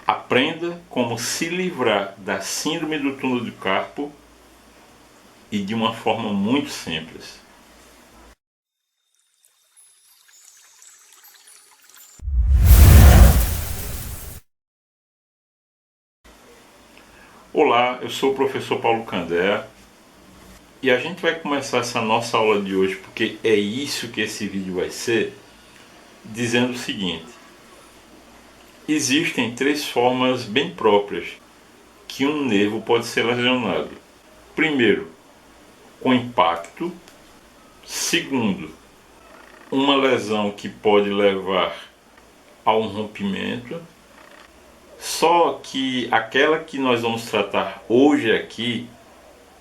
Aprenda como se livrar da síndrome do túnel do carpo e de uma forma muito simples. Olá, eu sou o professor Paulo Candé e a gente vai começar essa nossa aula de hoje, porque é isso que esse vídeo vai ser, dizendo o seguinte: existem 3 formas bem próprias que um nervo pode ser lesionado. Primeiro, com impacto. Segundo, uma lesão que pode levar a um rompimento. Só que aquela que nós vamos tratar hoje aqui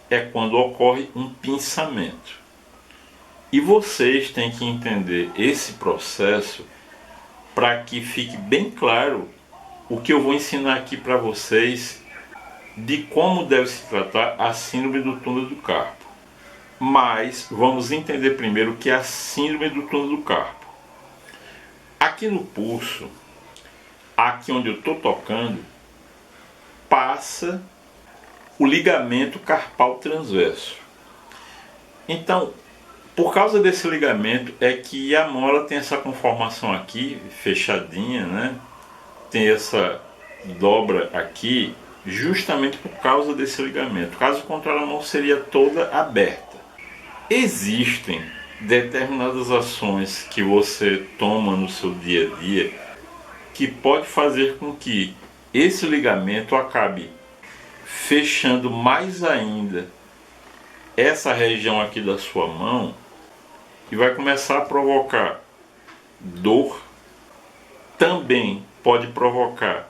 é quando ocorre um pinçamento. E vocês têm que entender esse processo para que fique bem claro o que eu vou ensinar aqui para vocês de como deve se tratar a síndrome do túnel do carpo. Mas vamos entender primeiro o que é a síndrome do túnel do carpo. Aqui no pulso, aqui onde eu estou tocando, passa o ligamento carpal transverso. Então, por causa desse ligamento é que a mão ela tem essa conformação aqui, fechadinha, né? Tem essa dobra aqui, justamente por causa desse ligamento. Caso contrário, a mão seria toda aberta. Existem determinadas ações que você toma no seu dia a dia que pode fazer com que esse ligamento acabe fechando mais ainda essa região aqui da sua mão e vai começar a provocar dor. Também pode provocar,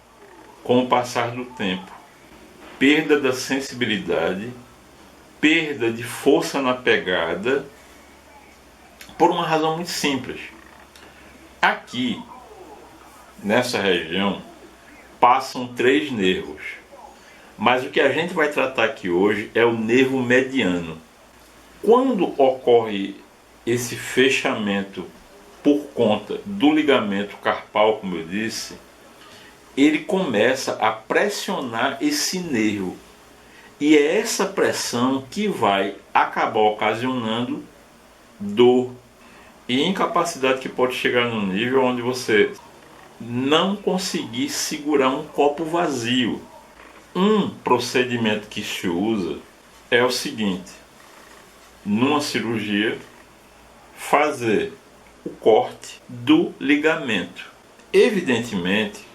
com o passar do tempo, perda da sensibilidade, perda de força na pegada, por uma razão muito simples. Aqui, nessa região, passam 3 nervos. Mas o que a gente vai tratar aqui hoje é o nervo mediano. Quando ocorre esse fechamento por conta do ligamento carpal, como eu disse, ele começa a pressionar esse nervo. E é essa pressão que vai acabar ocasionando dor e incapacidade, que pode chegar num nível onde você não conseguir segurar um copo vazio. Um procedimento que se usa é o seguinte: numa cirurgia, fazer o corte do ligamento. Evidentemente,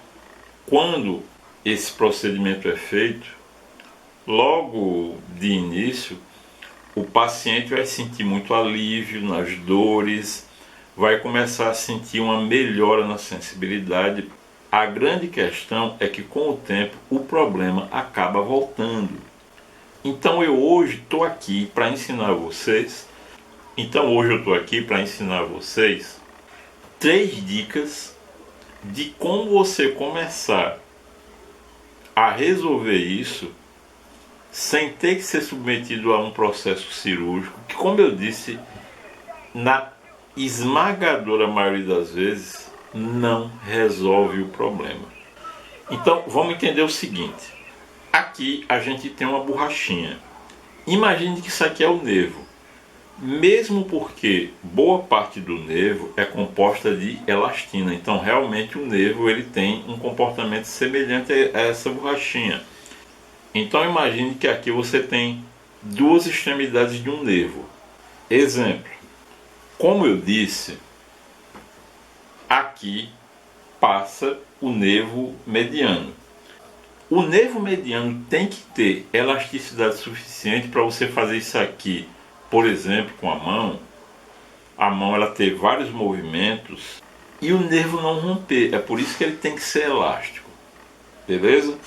quando esse procedimento é feito, logo de início, o paciente vai sentir muito alívio nas dores, vai começar a sentir uma melhora na sensibilidade. A grande questão é que com o tempo o problema acaba voltando. Então hoje eu estou aqui para ensinar vocês 3 dicas de como você começar a resolver isso sem ter que ser submetido a um processo cirúrgico, que, como eu disse, na esmagadora maioria das vezes não resolve o problema. Então vamos entender o seguinte: aqui a gente tem uma borrachinha. Imagine que isso aqui é o nervo, mesmo porque boa parte do nervo é composta de elastina. Então realmente o nervo ele tem um comportamento semelhante a essa borrachinha. Então imagine que aqui você tem 2 extremidades de um nervo. Exemplo: como eu disse, aqui passa o nervo mediano. O nervo mediano tem que ter elasticidade suficiente para você fazer isso aqui, por exemplo, com a mão ela ter vários movimentos e o nervo não romper. É por isso que ele tem que ser elástico. Beleza?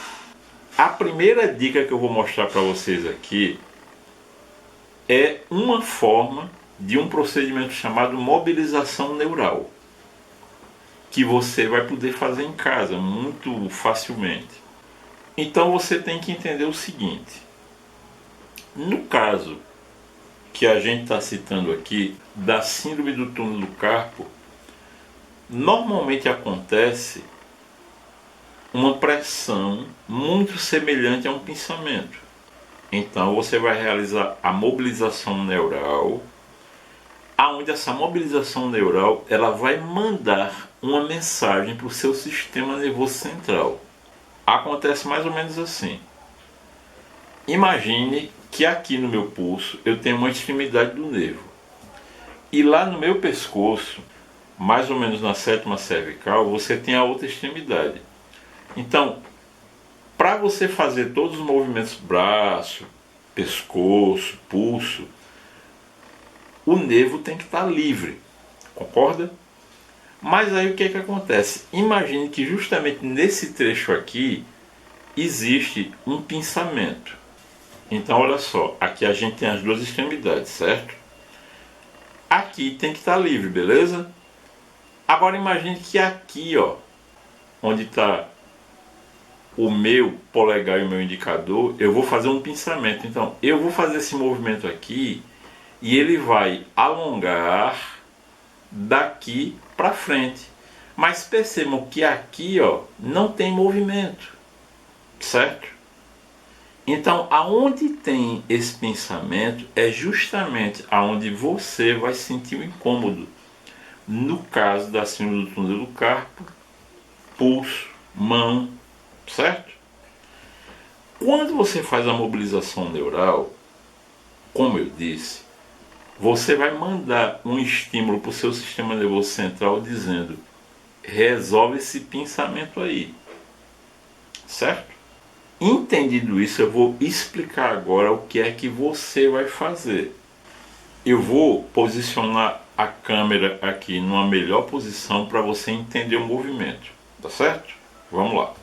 A primeira dica que eu vou mostrar para vocês aqui é uma forma de um procedimento chamado mobilização neural, que você vai poder fazer em casa muito facilmente. Então você tem que entender o seguinte: no caso que a gente está citando aqui, da síndrome do túnel do carpo, normalmente acontece uma pressão muito semelhante a um pensamento. Então você vai realizar a mobilização neural, aonde essa mobilização neural ela vai mandar uma mensagem para o seu sistema nervoso central. Acontece mais ou menos assim. Imagine que aqui no meu pulso eu tenho uma extremidade do nervo. E lá no meu pescoço, mais ou menos na sétima cervical, você tem a outra extremidade. Então, para você fazer todos os movimentos braço, pescoço, pulso, o nervo tem que estar livre, concorda? Mas aí o que é que acontece? Imagine que justamente nesse trecho aqui existe um pinçamento. Então olha só, aqui a gente tem as duas extremidades, certo? Aqui tem que estar livre, beleza? Agora imagine que aqui, ó, onde está o meu polegar e o meu indicador, eu vou fazer um pinçamento. Então eu vou fazer esse movimento aqui e ele vai alongar daqui para frente. Mas percebam que aqui, ó, não tem movimento, certo? Então, aonde tem esse pensamento é justamente aonde você vai sentir o incômodo. No caso da síndrome do túnel do carpo, pulso, mão, certo? Quando você faz a mobilização neural, como eu disse, você vai mandar um estímulo para o seu sistema nervoso central dizendo: resolve esse pensamento aí, certo? Entendido isso, eu vou explicar agora o que é que você vai fazer. Eu vou posicionar a câmera aqui numa melhor posição para você entender o movimento, tá certo? Vamos lá.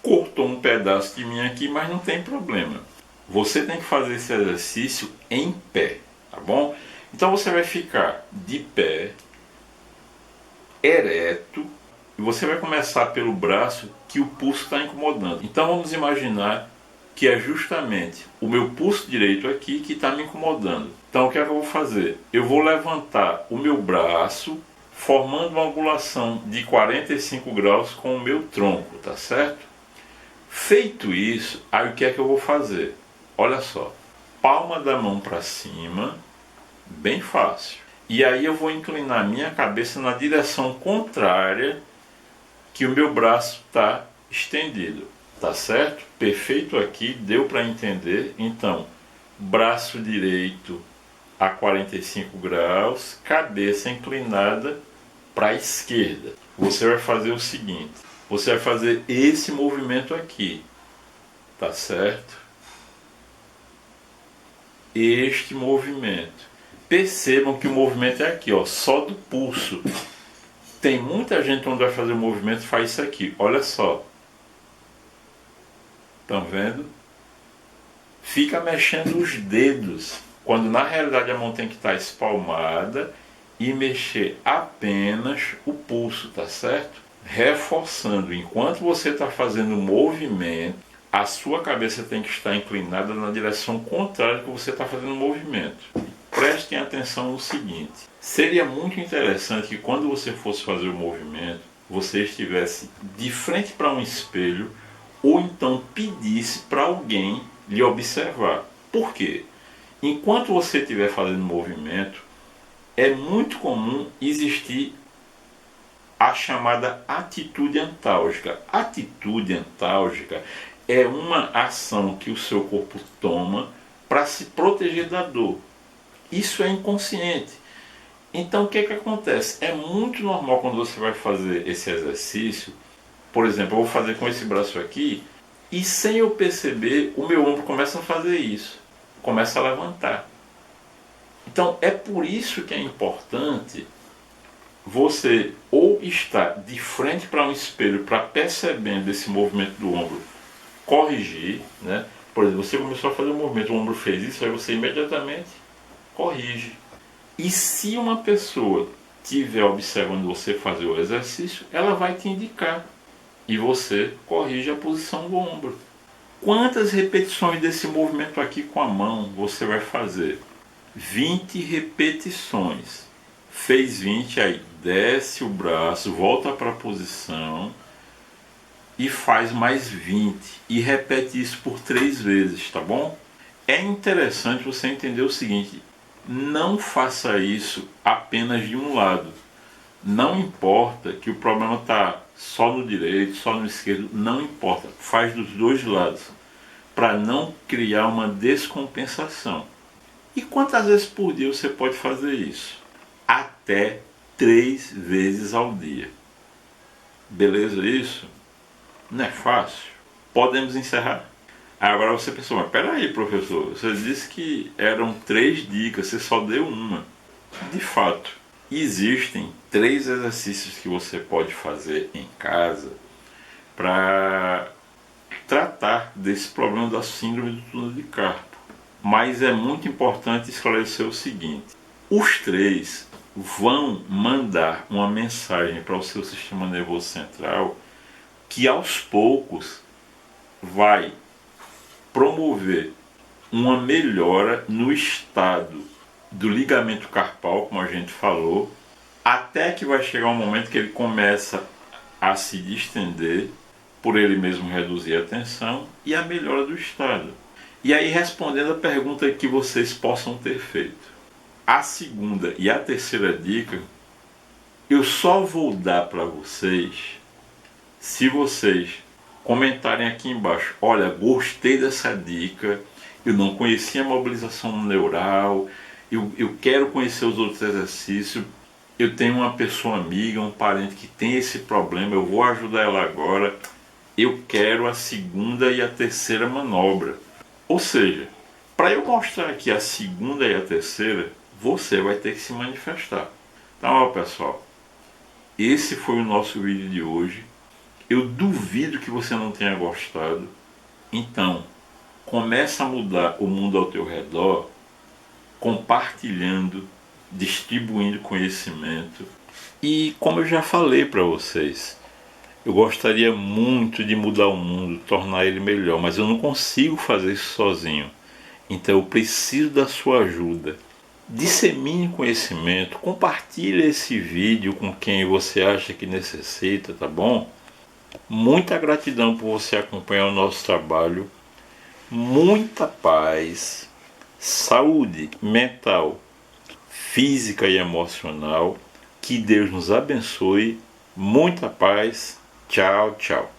Cortou um pedaço de mim aqui, mas não tem problema. Você tem que fazer esse exercício em pé, tá bom? Então você vai ficar de pé, ereto, e você vai começar pelo braço que o pulso está incomodando. Então vamos imaginar que é justamente o meu pulso direito aqui que está me incomodando. Então o que é que eu vou fazer? Eu vou levantar o meu braço, formando uma angulação de 45 graus com o meu tronco, tá certo? Feito isso, aí o que é que eu vou fazer? Olha só, palma da mão para cima, bem fácil. E aí eu vou inclinar minha cabeça na direção contrária que o meu braço está estendido, tá certo? Perfeito aqui, deu para entender. Então, braço direito a 45 graus, cabeça inclinada para a esquerda. Você vai fazer o seguinte, você vai fazer esse movimento aqui, tá certo? Este movimento. Percebam que o movimento é aqui, ó, só do pulso. Tem muita gente quando vai fazer o movimento faz isso aqui, olha só. Estão vendo? Fica mexendo os dedos, quando na realidade a mão tem que estar espalmada e mexer apenas o pulso, tá certo? Reforçando, enquanto você está fazendo o movimento, a sua cabeça tem que estar inclinada na direção contrária que você está fazendo o movimento. Prestem atenção no seguinte, seria muito interessante que quando você fosse fazer o movimento, você estivesse de frente para um espelho ou então pedisse para alguém lhe observar. Por quê? Enquanto você estiver fazendo o movimento, é muito comum existir a chamada atitude antálgica. Atitude antálgica é uma ação que o seu corpo toma para se proteger da dor. Isso é inconsciente. Então o que é que acontece? É muito normal quando você vai fazer esse exercício, por exemplo, eu vou fazer com esse braço aqui, e sem eu perceber, o meu ombro começa a fazer isso, começa a levantar. Então é por isso que é importante você ou estar de frente para um espelho para percebendo esse movimento do ombro, corrigir, né? Por exemplo, você começou a fazer um movimento, o ombro fez isso, aí você imediatamente corrige. E se uma pessoa estiver observando você fazer o exercício, ela vai te indicar e você corrige a posição do ombro. Quantas repetições desse movimento aqui com a mão você vai fazer? 20 repetições. Fez 20, aí desce o braço, volta para a posição, e faz mais 20 e repete isso por 3 vezes, tá bom? É interessante você entender o seguinte: não faça isso apenas de um lado. Não importa que o problema está só no direito, só no esquerdo, não importa. Faz dos dois lados, para não criar uma descompensação. E quantas vezes por dia você pode fazer isso? Até 3 vezes ao dia. Beleza isso? Não é fácil? Podemos encerrar? Agora você pensou, mas peraí, professor, você disse que eram 3 dicas, você só deu uma. De fato, existem 3 exercícios que você pode fazer em casa para tratar desse problema da síndrome do túnel de carpo. Mas é muito importante esclarecer o seguinte: os 3 vão mandar uma mensagem para o seu sistema nervoso central que aos poucos vai promover uma melhora no estado do ligamento carpal, como a gente falou, até que vai chegar um momento que ele começa a se distender, por ele mesmo reduzir a tensão e a melhora do estado. E aí, respondendo a pergunta que vocês possam ter feito, a segunda e a terceira dica eu só vou dar para vocês se vocês comentarem aqui embaixo: olha, gostei dessa dica, eu não conhecia a mobilização neural, eu quero conhecer os outros exercícios, eu tenho uma pessoa amiga, um parente que tem esse problema, eu vou ajudar ela agora, eu quero a segunda e a terceira manobra. Ou seja, para eu mostrar aqui a segunda e a terceira, você vai ter que se manifestar. Então, ó, pessoal, esse foi o nosso vídeo de hoje. Eu duvido que você não tenha gostado. Então, começa a mudar o mundo ao teu redor, compartilhando, distribuindo conhecimento. E como eu já falei para vocês, eu gostaria muito de mudar o mundo, tornar ele melhor, mas eu não consigo fazer isso sozinho. Então eu preciso da sua ajuda. Dissemine conhecimento, compartilhe esse vídeo com quem você acha que necessita, tá bom? Muita gratidão por você acompanhar o nosso trabalho. Muita paz, saúde mental, física e emocional. Que Deus nos abençoe. Muita paz. Tchau, tchau.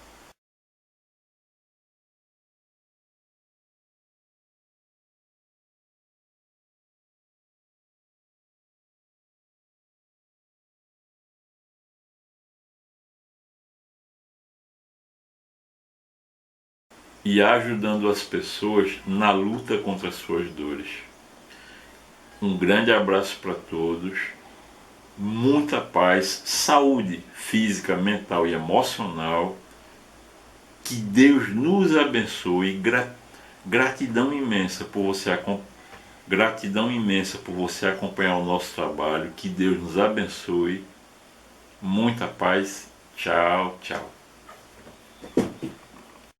E ajudando as pessoas na luta contra as suas dores. Um grande abraço para todos. Muita paz, saúde física, mental e emocional. Que Deus nos abençoe. Gratidão imensa por você acompanhar o nosso trabalho. Que Deus nos abençoe. Muita paz. Tchau, tchau.